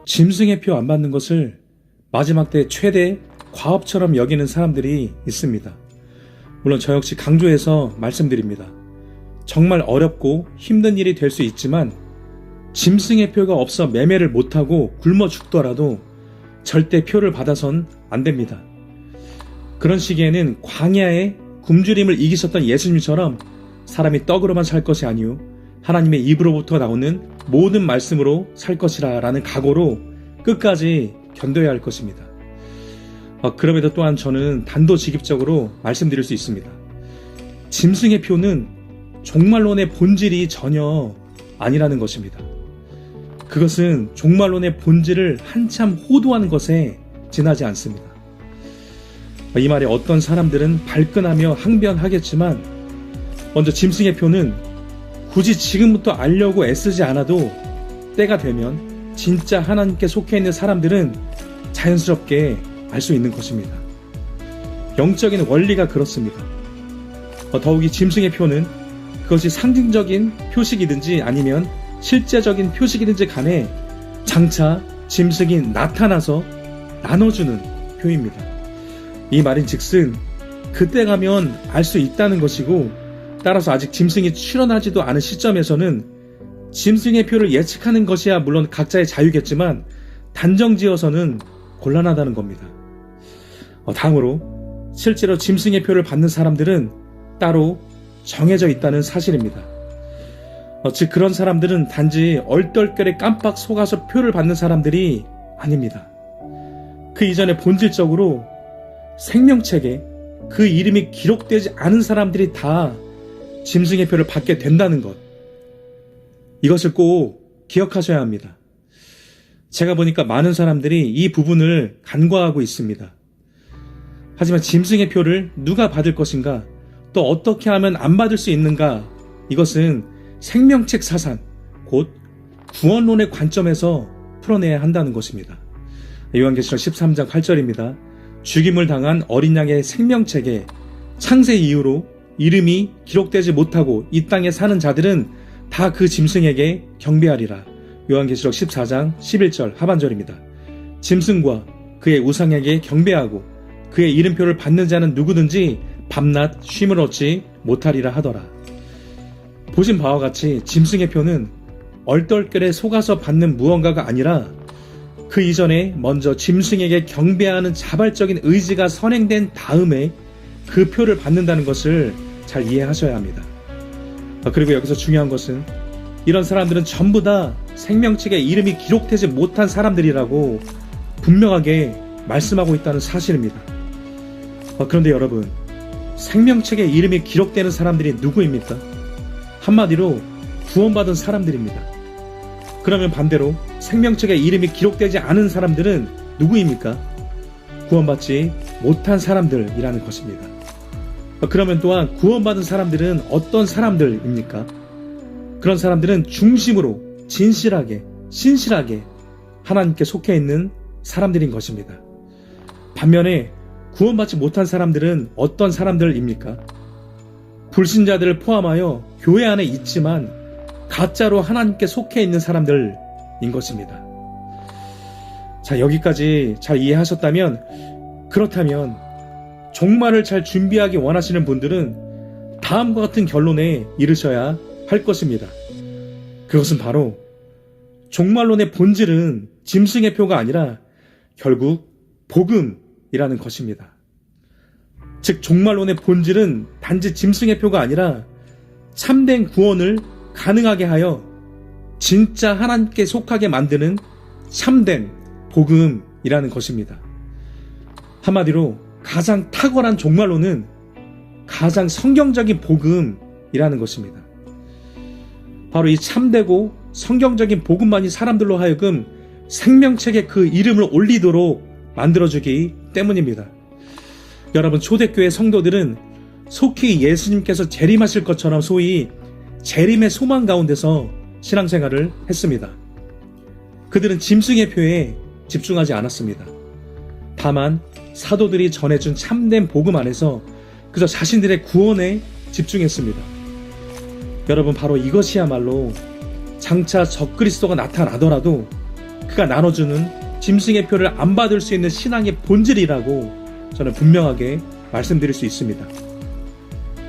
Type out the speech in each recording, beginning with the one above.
짐승의 표 안 받는 것을 마지막 때 최대 과업처럼 여기는 사람들이 있습니다. 물론 저 역시 강조해서 말씀드립니다. 정말 어렵고 힘든 일이 될 수 있지만 짐승의 표가 없어 매매를 못하고 굶어 죽더라도 절대 표를 받아선 안 됩니다. 그런 시기에는 광야에 굶주림을 이기셨던 예수님처럼 사람이 떡으로만 살 것이 아니요 하나님의 입으로부터 나오는 모든 말씀으로 살 것이라 라는 각오로 끝까지 견뎌야 할 것입니다. 그럼에도 또한 저는 단도직입적으로 말씀드릴 수 있습니다. 짐승의 표는 종말론의 본질이 전혀 아니라는 것입니다. 그것은 종말론의 본질을 한참 호도하는 것에 지나지 않습니다. 이 말에 어떤 사람들은 발끈하며 항변하겠지만 먼저 짐승의 표는 굳이 지금부터 알려고 애쓰지 않아도 때가 되면 진짜 하나님께 속해 있는 사람들은 자연스럽게 알 수 있는 것입니다. 영적인 원리가 그렇습니다. 더욱이 짐승의 표는 그것이 상징적인 표식이든지 아니면 실제적인 표식이든지 간에 장차 짐승이 나타나서 나눠주는 표입니다. 이 말인즉슨 그때 가면 알 수 있다는 것이고, 따라서 아직 짐승이 출현하지도 않은 시점에서는 짐승의 표를 예측하는 것이야 물론 각자의 자유겠지만 단정지어서는 곤란하다는 겁니다. 다음으로 실제로 짐승의 표를 받는 사람들은 따로 정해져 있다는 사실입니다. 즉 그런 사람들은 단지 얼떨결에 깜빡 속아서 표를 받는 사람들이 아닙니다. 그 이전에 본질적으로 생명책에 그 이름이 기록되지 않은 사람들이 다 짐승의 표를 받게 된다는 것, 이것을 꼭 기억하셔야 합니다. 제가 보니까 많은 사람들이 이 부분을 간과하고 있습니다. 하지만 짐승의 표를 누가 받을 것인가, 또 어떻게 하면 안 받을 수 있는가, 이것은 생명책 사상, 곧 구원론의 관점에서 풀어내야 한다는 것입니다. 요한계시록 13장 8절입니다. 죽임을 당한 어린 양의 생명책에 창세 이후로 이름이 기록되지 못하고 이 땅에 사는 자들은 다 그 짐승에게 경배하리라. 요한계시록 14장 11절 하반절입니다. 짐승과 그의 우상에게 경배하고 그의 이름표를 받는 자는 누구든지 밤낮 쉼을 얻지 못하리라 하더라. 보신 바와 같이 짐승의 표는 얼떨결에 속아서 받는 무언가가 아니라 그 이전에 먼저 짐승에게 경배하는 자발적인 의지가 선행된 다음에 그 표를 받는다는 것을 잘 이해하셔야 합니다. 그리고 여기서 중요한 것은 이런 사람들은 전부 다 생명책에 이름이 기록되지 못한 사람들이라고 분명하게 말씀하고 있다는 사실입니다. 그런데 여러분, 생명책에 이름이 기록되는 사람들이 누구입니까? 한마디로 구원받은 사람들입니다. 그러면 반대로 생명책에 이름이 기록되지 않은 사람들은 누구입니까? 구원받지 못한 사람들이라는 것입니다. 그러면 또한 구원받은 사람들은 어떤 사람들입니까? 그런 사람들은 중심으로 진실하게, 신실하게 하나님께 속해 있는 사람들인 것입니다. 반면에 구원받지 못한 사람들은 어떤 사람들입니까? 불신자들을 포함하여 교회 안에 있지만 가짜로 하나님께 속해 있는 사람들인 것입니다. 자, 여기까지 잘 이해하셨다면, 그렇다면 종말을 잘 준비하기 원하시는 분들은 다음과 같은 결론에 이르셔야 할 것입니다. 그것은 바로 종말론의 본질은 짐승의 표가 아니라 결국 복음이라는 것입니다. 즉 종말론의 본질은 단지 짐승의 표가 아니라 참된 구원을 가능하게 하여 진짜 하나님께 속하게 만드는 참된 복음이라는 것입니다. 한마디로 가장 탁월한 종말론은 가장 성경적인 복음이라는 것입니다. 바로 이 참되고 성경적인 복음만이 사람들로 하여금 생명책에 그 이름을 올리도록 만들어주기 때문입니다. 여러분, 초대교회 성도들은 속히 예수님께서 재림하실 것처럼 소위 재림의 소망 가운데서 신앙생활을 했습니다. 그들은 짐승의 표에 집중하지 않았습니다. 다만 사도들이 전해준 참된 복음 안에서 그저 자신들의 구원에 집중했습니다. 여러분, 바로 이것이야말로 장차 적그리스도가 나타나더라도 그가 나눠주는 짐승의 표를 안 받을 수 있는 신앙의 본질이라고 저는 분명하게 말씀드릴 수 있습니다.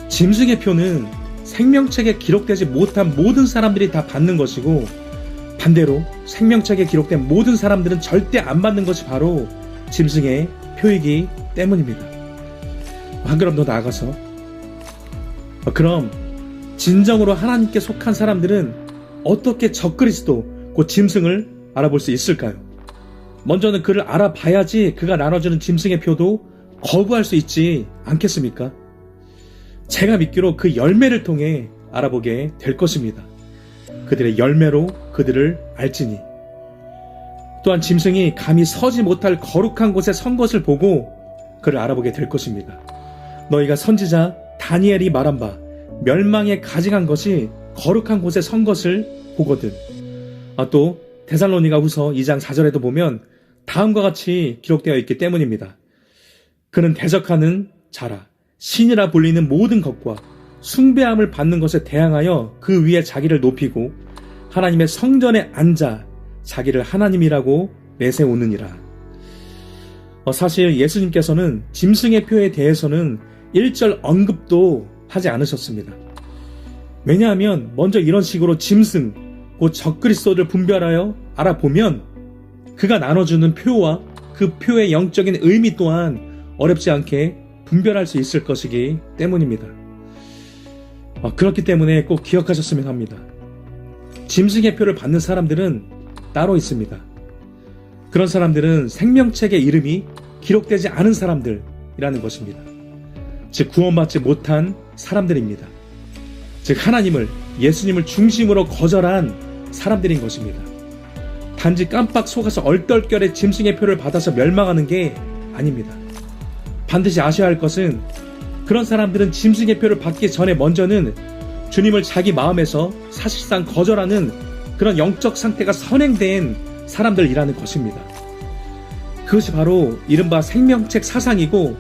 짐승의 표는 생명책에 기록되지 못한 모든 사람들이 다 받는 것이고, 반대로 생명책에 기록된 모든 사람들은 절대 안 받는 것이 바로 짐승의 표이기 때문입니다. 한 걸음 더 나아가서, 그럼 진정으로 하나님께 속한 사람들은 어떻게 적그리스도, 곧 짐승을 알아볼 수 있을까요? 먼저는 그를 알아봐야지 그가 나눠주는 짐승의 표도 거부할 수 있지 않겠습니까? 제가 믿기로 그 열매를 통해 알아보게 될 것입니다. 그들의 열매로 그들을 알지니. 또한 짐승이 감히 서지 못할 거룩한 곳에 선 것을 보고 그를 알아보게 될 것입니다. 너희가 선지자 다니엘이 말한 바 멸망에 가증한 것이 거룩한 곳에 선 것을 보거든. 또 데살로니가 후서 2장 4절에도 보면 다음과 같이 기록되어 있기 때문입니다. 그는 대적하는 자라 신이라 불리는 모든 것과 숭배함을 받는 것에 대항하여 그 위에 자기를 높이고 하나님의 성전에 앉아 자기를 하나님이라고 내세우느니라. 사실 예수님께서는 짐승의 표에 대해서는 1절 언급도 하지 않으셨습니다. 왜냐하면 먼저 이런 식으로 짐승, 곧 적그리스도를 분별하여 알아보면 그가 나눠주는 표와 그 표의 영적인 의미 또한 어렵지 않게 분별할 수 있을 것이기 때문입니다. 그렇기 때문에 꼭 기억하셨으면 합니다. 짐승의 표를 받는 사람들은 따로 있습니다. 그런 사람들은 생명책의 이름이 기록되지 않은 사람들이라는 것입니다. 즉 구원받지 못한 사람들입니다. 즉 하나님을, 예수님을 중심으로 거절한 사람들인 것입니다. 단지 깜빡 속아서 얼떨결에 짐승의 표를 받아서 멸망하는 게 아닙니다. 반드시 아셔야 할 것은 그런 사람들은 짐승의 표를 받기 전에 먼저는 주님을 자기 마음에서 사실상 거절하는 그런 영적 상태가 선행된 사람들이라는 것입니다. 그것이 바로 이른바 생명책 사상이고,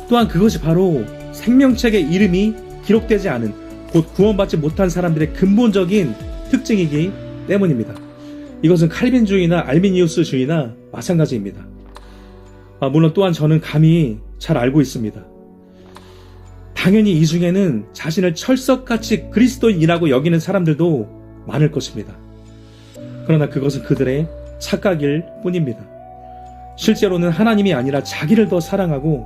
또한 그것이 바로 생명책의 이름이 기록되지 않은, 곧 구원받지 못한 사람들의 근본적인 특징이기 때문입니다. 이것은 칼빈주의나 알미니우스주의나 마찬가지입니다. 물론 또한 저는 감히 잘 알고 있습니다. 당연히 이 중에는 자신을 철석같이 그리스도인이라고 여기는 사람들도 많을 것입니다. 그러나 그것은 그들의 착각일 뿐입니다. 실제로는 하나님이 아니라 자기를 더 사랑하고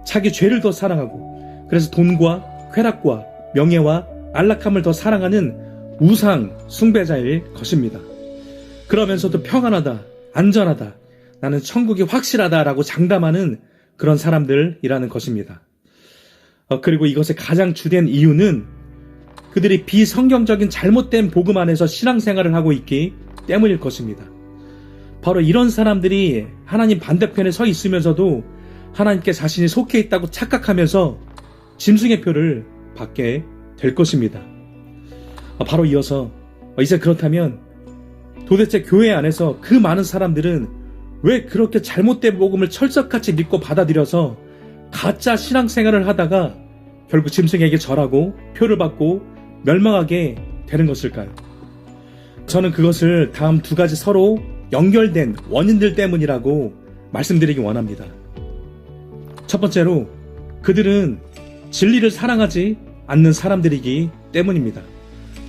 자기 죄를 더 사랑하고, 그래서 돈과 쾌락과 명예와 안락함을 더 사랑하는 우상 숭배자일 것입니다. 그러면서도 평안하다, 안전하다, 나는 천국이 확실하다라고 장담하는 그런 사람들이라는 것입니다. 그리고 이것의 가장 주된 이유는 그들이 비성경적인 잘못된 복음 안에서 신앙생활을 하고 있기 때문일 것입니다. 바로 이런 사람들이 하나님 반대편에 서 있으면서도 하나님께 자신이 속해 있다고 착각하면서 짐승의 표를 받게 될 것입니다. 바로 이어서 이제 그렇다면 도대체 교회 안에서 그 많은 사람들은 왜 그렇게 잘못된 복음을 철석같이 믿고 받아들여서 가짜 신앙생활을 하다가 결국 짐승에게 절하고 표를 받고 멸망하게 되는 것일까요? 저는 그것을 다음 두 가지 서로 연결된 원인들 때문이라고 말씀드리기 원합니다. 첫 번째로 그들은 진리를 사랑하지 않는 사람들이기 때문입니다.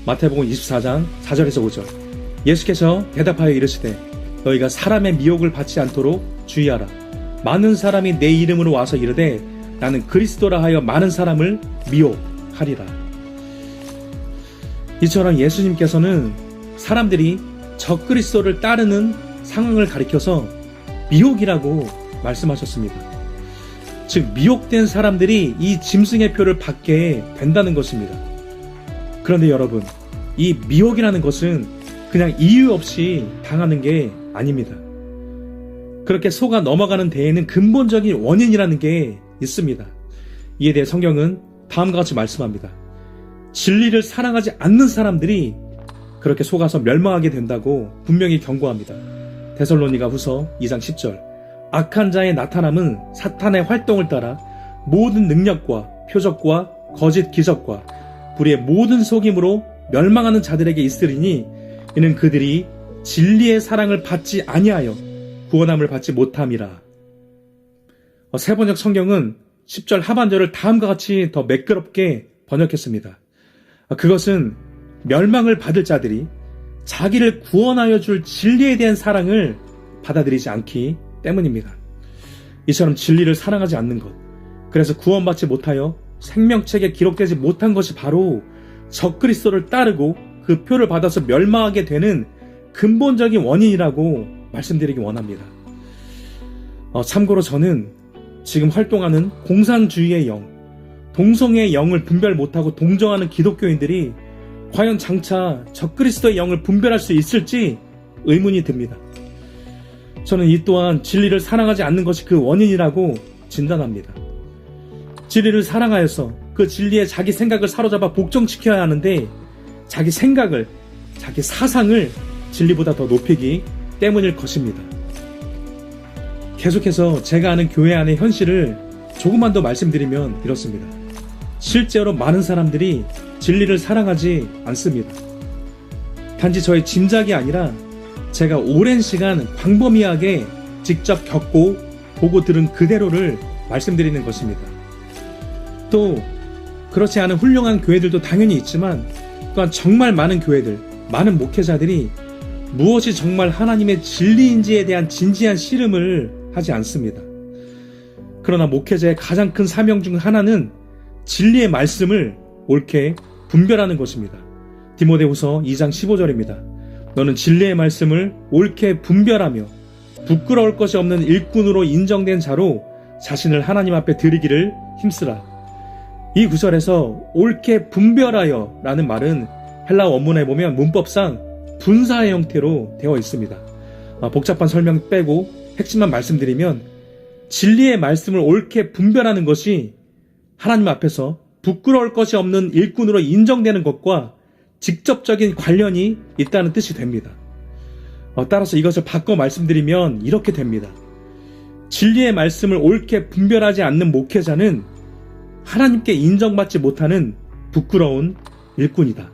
마태복음 24장 4절에서 5절. 예수께서 대답하여 이르시되 너희가 사람의 미혹을 받지 않도록 주의하라. 많은 사람이 내 이름으로 와서 이르되 나는 그리스도라 하여 많은 사람을 미혹하리라. 이처럼 예수님께서는 사람들이 적그리스도를 따르는 상황을 가리켜서 미혹이라고 말씀하셨습니다. 즉 미혹된 사람들이 이 짐승의 표를 받게 된다는 것입니다. 그런데 여러분, 이 미혹이라는 것은 그냥 이유 없이 당하는 게 아닙니다. 그렇게 속아 넘어가는 데에는 근본적인 원인이라는 게 있습니다. 이에 대해 성경은 다음과 같이 말씀합니다. 진리를 사랑하지 않는 사람들이 그렇게 속아서 멸망하게 된다고 분명히 경고합니다. 데살로니가 후서 2장 10절. 악한 자의 나타남은 사탄의 활동을 따라 모든 능력과 표적과 거짓 기적과 불의의 모든 속임으로 멸망하는 자들에게 있으리니 이는 그들이 진리의 사랑을 받지 아니하여 구원함을 받지 못함이라. 세번역 성경은 10절 하반절을 다음과 같이 더 매끄럽게 번역했습니다. 그것은 멸망을 받을 자들이 자기를 구원하여 줄 진리에 대한 사랑을 받아들이지 않기 때문입니다. 이처럼 진리를 사랑하지 않는 것, 그래서 구원받지 못하여 생명책에 기록되지 못한 것이 바로 적그리스도를 따르고 그 표를 받아서 멸망하게 되는 근본적인 원인이라고 말씀드리기 원합니다. 참고로 저는 지금 활동하는 공산주의의 영, 동성애의 영을 분별 못하고 동정하는 기독교인들이 과연 장차 적그리스도의 영을 분별할 수 있을지 의문이 듭니다. 저는 이 또한 진리를 사랑하지 않는 것이 그 원인이라고 진단합니다. 진리를 사랑하여서 그 진리에 자기 생각을 사로잡아 복종시켜야 하는데 자기 생각을, 자기 사상을 진리보다 더 높이기 때문일 것입니다. 계속해서 제가 아는 교회 안의 현실을 조금만 더 말씀드리면 이렇습니다. 실제로 많은 사람들이 진리를 사랑하지 않습니다. 단지 저의 짐작이 아니라 제가 오랜 시간 광범위하게 직접 겪고 보고 들은 그대로를 말씀드리는 것입니다. 또 그렇지 않은 훌륭한 교회들도 당연히 있지만 또한 정말 많은 교회들, 많은 목회자들이 무엇이 정말 하나님의 진리인지에 대한 진지한 씨름을 하지 않습니다. 그러나 목회자의 가장 큰 사명 중 하나는 진리의 말씀을 옳게 분별하는 것입니다. 디모데후서 2장 15절입니다. 너는 진리의 말씀을 옳게 분별하며 부끄러울 것이 없는 일꾼으로 인정된 자로 자신을 하나님 앞에 드리기를 힘쓰라. 이 구절에서 옳게 분별하여 라는 말은 헬라 원문에 보면 문법상 분사의 형태로 되어 있습니다. 복잡한 설명 빼고 핵심만 말씀드리면 진리의 말씀을 옳게 분별하는 것이 하나님 앞에서 부끄러울 것이 없는 일꾼으로 인정되는 것과 직접적인 관련이 있다는 뜻이 됩니다. 따라서 이것을 바꿔 말씀드리면 이렇게 됩니다. 진리의 말씀을 옳게 분별하지 않는 목회자는 하나님께 인정받지 못하는 부끄러운 일꾼이다.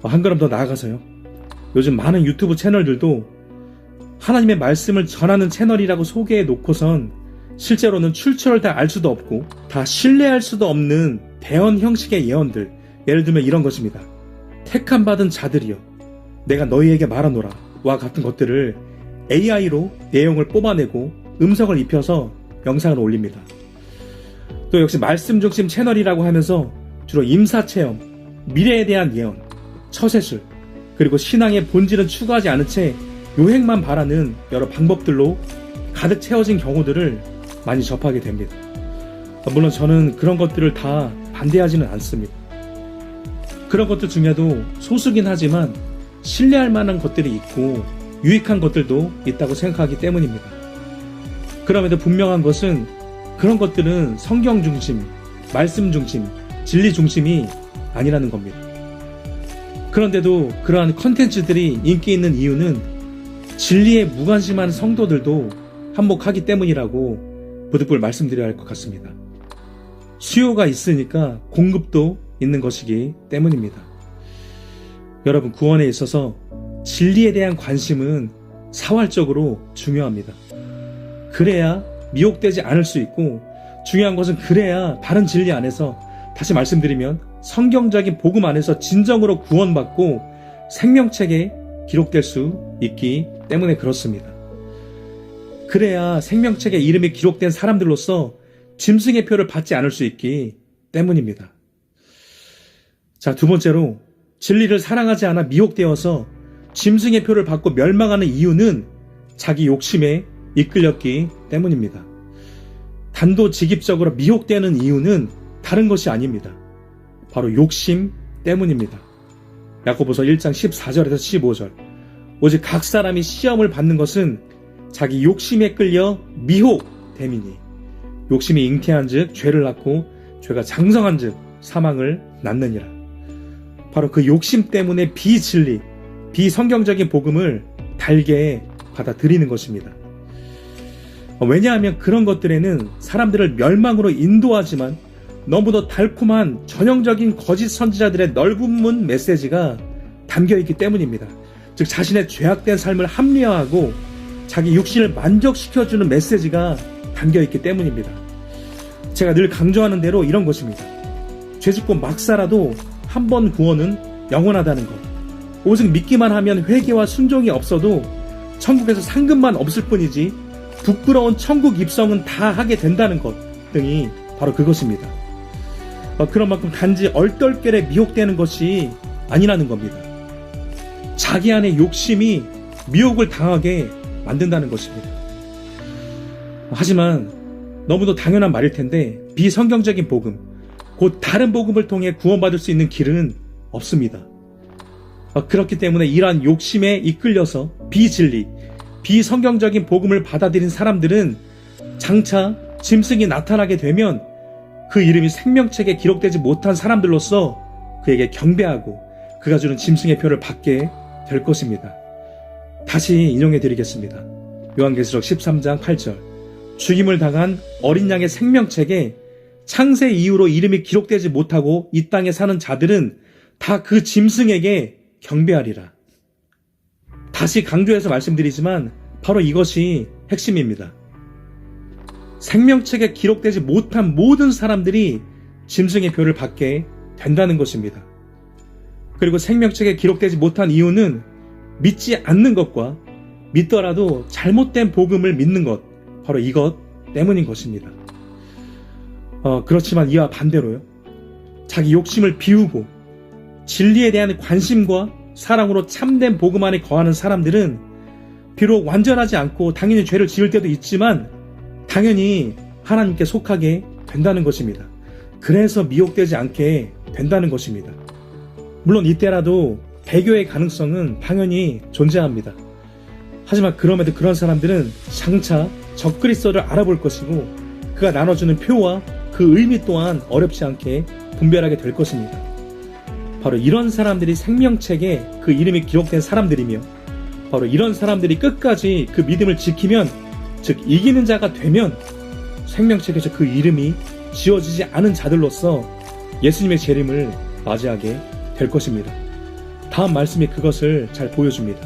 한 걸음 더 나아가서요. 요즘 많은 유튜브 채널들도 하나님의 말씀을 전하는 채널이라고 소개해 놓고선 실제로는 출처를 다 알 수도 없고 다 신뢰할 수도 없는 대언 형식의 예언들, 예를 들면 이런 것입니다. 택함 받은 자들이여 내가 너희에게 말하노라 와 같은 것들을 AI로 내용을 뽑아내고 음성을 입혀서 영상을 올립니다. 또 역시 말씀 중심 채널이라고 하면서 주로 임사체험, 미래에 대한 예언, 처세술, 그리고 신앙의 본질은 추구하지 않은 채 요행만 바라는 여러 방법들로 가득 채워진 경우들을 많이 접하게 됩니다. 물론 저는 그런 것들을 다 반대하지는 않습니다. 그런 것들 중에도 소수긴 하지만 신뢰할 만한 것들이 있고 유익한 것들도 있다고 생각하기 때문입니다. 그럼에도 분명한 것은 그런 것들은 성경 중심, 말씀 중심, 진리 중심이 아니라는 겁니다. 그런데도 그러한 컨텐츠들이 인기 있는 이유는 진리에 무관심한 성도들도 한몫하기 때문이라고 부득불 말씀드려야 할 것 같습니다. 수요가 있으니까 공급도 있는 것이기 때문입니다. 여러분, 구원에 있어서 진리에 대한 관심은 사활적으로 중요합니다. 그래야 미혹되지 않을 수 있고 중요한 것은 그래야 바른 진리 안에서, 다시 말씀드리면 성경적인 복음 안에서 진정으로 구원받고 생명책에 기록될 수 있기 때문에 그렇습니다. 그래야 생명책에 이름이 기록된 사람들로서 짐승의 표를 받지 않을 수 있기 때문입니다. 자, 두 번째로 진리를 사랑하지 않아 미혹되어서 짐승의 표를 받고 멸망하는 이유는 자기 욕심에 이끌렸기 때문입니다. 단도직입적으로 미혹되는 이유는 다른 것이 아닙니다. 바로 욕심 때문입니다. 야고보서 1장 14절에서 15절. 오직 각 사람이 시험을 받는 것은 자기 욕심에 끌려 미혹됨이니 욕심이 잉태한즉 죄를 낳고 죄가 장성한즉 사망을 낳느니라. 바로 그 욕심 때문에 비진리, 비성경적인 복음을 달게 받아들이는 것입니다. 왜냐하면 그런 것들에는 사람들을 멸망으로 인도하지만 너무도 달콤한 전형적인 거짓 선지자들의 넓은 문 메시지가 담겨있기 때문입니다. 즉 자신의 죄악된 삶을 합리화하고 자기 육신을 만족시켜주는 메시지가 담겨있기 때문입니다. 제가 늘 강조하는 대로 이런 것입니다. 죄짓고 막 살아도 한 번 구원은 영원하다는 것. 오직 믿기만 하면 회개와 순종이 없어도 천국에서 상급만 없을 뿐이지 부끄러운 천국 입성은 다 하게 된다는 것 등이 바로 그것입니다. 그런 만큼 단지 얼떨결에 미혹되는 것이 아니라는 겁니다. 자기 안의 욕심이 미혹을 당하게 만든다는 것입니다. 하지만 너무도 당연한 말일 텐데 비성경적인 복음, 곧 다른 복음을 통해 구원받을 수 있는 길은 없습니다. 그렇기 때문에 이러한 욕심에 이끌려서 비진리, 비성경적인 복음을 받아들인 사람들은 장차 짐승이 나타나게 되면 그 이름이 생명책에 기록되지 못한 사람들로서 그에게 경배하고 그가 주는 짐승의 표를 받게 될 것입니다. 다시 인용해 드리겠습니다. 요한계시록 13장 8절. 죽임을 당한 어린 양의 생명책에 창세 이후로 이름이 기록되지 못하고 이 땅에 사는 자들은 다 그 짐승에게 경배하리라. 다시 강조해서 말씀드리지만 바로 이것이 핵심입니다. 생명책에 기록되지 못한 모든 사람들이 짐승의 표를 받게 된다는 것입니다. 그리고 생명책에 기록되지 못한 이유는 믿지 않는 것과 믿더라도 잘못된 복음을 믿는 것, 바로 이것 때문인 것입니다. 그렇지만 이와 반대로요. 자기 욕심을 비우고 진리에 대한 관심과 사랑으로 참된 복음 안에 거하는 사람들은 비록 완전하지 않고 당연히 죄를 지을 때도 있지만 당연히 하나님께 속하게 된다는 것입니다. 그래서 미혹되지 않게 된다는 것입니다. 물론 이때라도 배교의 가능성은 당연히 존재합니다. 하지만 그럼에도 그런 사람들은 장차 적그리스도를 알아볼 것이고 그가 나눠주는 표와 그 의미 또한 어렵지 않게 분별하게 될 것입니다. 바로 이런 사람들이 생명책에 그 이름이 기록된 사람들이며 바로 이런 사람들이 끝까지 그 믿음을 지키면, 즉 이기는 자가 되면 생명책에서 그 이름이 지워지지 않은 자들로서 예수님의 재림을 맞이하게 될 것입니다. 다음 말씀이 그것을 잘 보여줍니다.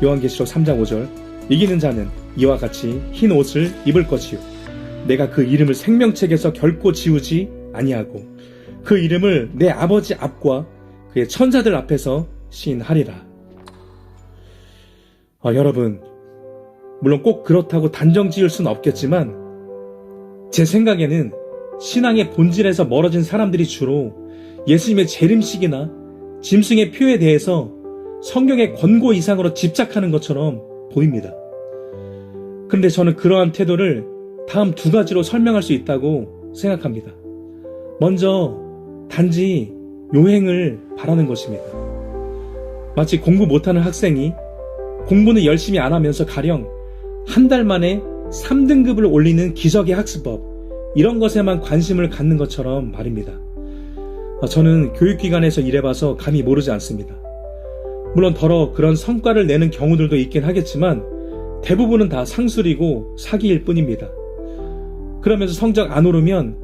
요한계시록 3장 5절. 이기는 자는 이와 같이 흰 옷을 입을 것이요 내가 그 이름을 생명책에서 결코 지우지 아니하고 그 이름을 내 아버지 앞과 그의 천사들 앞에서 시인하리라. 여러분, 물론 꼭 그렇다고 단정 지을 수는 없겠지만 제 생각에는 신앙의 본질에서 멀어진 사람들이 주로 예수님의 재림식이나 짐승의 표에 대해서 성경의 권고 이상으로 집착하는 것처럼 보입니다. 그런데 저는 그러한 태도를 다음 두 가지로 설명할 수 있다고 생각합니다. 먼저 단지 요행을 바라는 것입니다. 마치 공부 못하는 학생이 공부는 열심히 안 하면서 가령 한 달 만에 3등급을 올리는 기적의 학습법, 이런 것에만 관심을 갖는 것처럼 말입니다. 저는 교육기관에서 일해봐서 감히 모르지 않습니다. 물론 더러 그런 성과를 내는 경우들도 있긴 하겠지만 대부분은 다 상술이고 사기일 뿐입니다. 그러면서 성적 안 오르면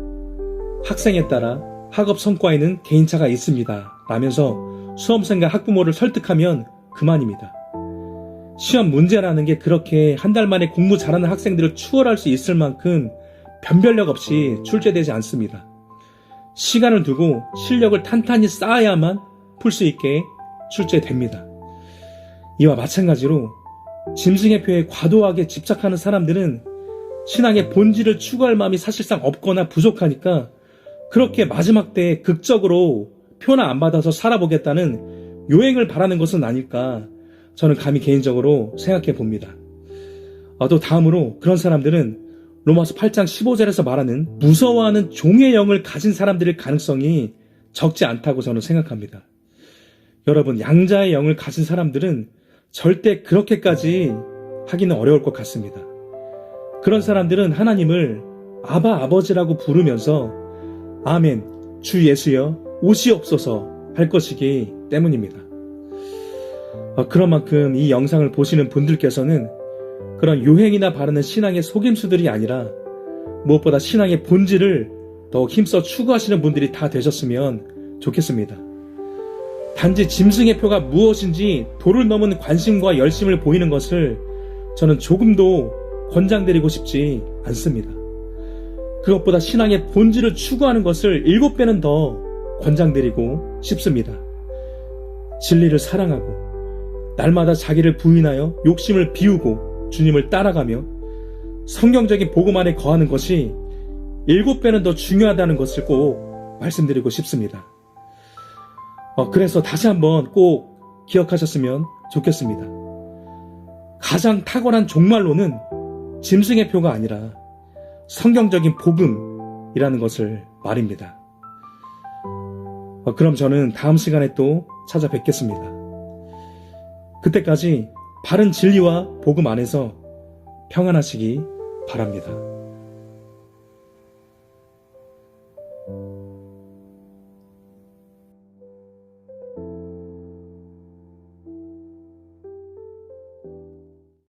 학생에 따라 학업 성과에는 개인차가 있습니다 라면서 수험생과 학부모를 설득하면 그만입니다. 시험 문제라는 게 그렇게 한 달 만에 공부 잘하는 학생들을 추월할 수 있을 만큼 변별력 없이 출제되지 않습니다. 시간을 두고 실력을 탄탄히 쌓아야만 풀 수 있게 출제됩니다. 이와 마찬가지로 짐승의 표에 과도하게 집착하는 사람들은 신앙의 본질을 추구할 마음이 사실상 없거나 부족하니까 그렇게 마지막 때에 극적으로 표나 안 받아서 살아보겠다는 요행을 바라는 것은 아닐까 저는 감히 개인적으로 생각해 봅니다. 또 다음으로 그런 사람들은 로마서 8장 15절에서 말하는 무서워하는 종의 영을 가진 사람들일 가능성이 적지 않다고 저는 생각합니다. 여러분, 양자의 영을 가진 사람들은 절대 그렇게까지 하기는 어려울 것 같습니다. 그런 사람들은 하나님을 아바 아버지라고 부르면서 아멘, 주 예수여 오시옵소서 할 것이기 때문입니다. 그런 만큼 이 영상을 보시는 분들께서는 그런 요행이나 바르는 신앙의 속임수들이 아니라 무엇보다 신앙의 본질을 더욱 힘써 추구하시는 분들이 다 되셨으면 좋겠습니다. 단지 짐승의 표가 무엇인지 도를 넘은 관심과 열심을 보이는 것을 저는 조금도 권장드리고 싶지 않습니다. 그것보다 신앙의 본질을 추구하는 것을 7배는 더 권장드리고 싶습니다. 진리를 사랑하고 날마다 자기를 부인하여 욕심을 비우고 주님을 따라가며 성경적인 복음 안에 거하는 것이 7배는 더 중요하다는 것을 꼭 말씀드리고 싶습니다. 그래서 다시 한번 꼭 기억하셨으면 좋겠습니다. 가장 탁월한 종말론은 짐승의 표가 아니라 성경적인 복음이라는 것을 말입니다. 그럼 저는 다음 시간에 또 찾아뵙겠습니다. 그때까지 바른 진리와 복음 안에서 평안하시기 바랍니다.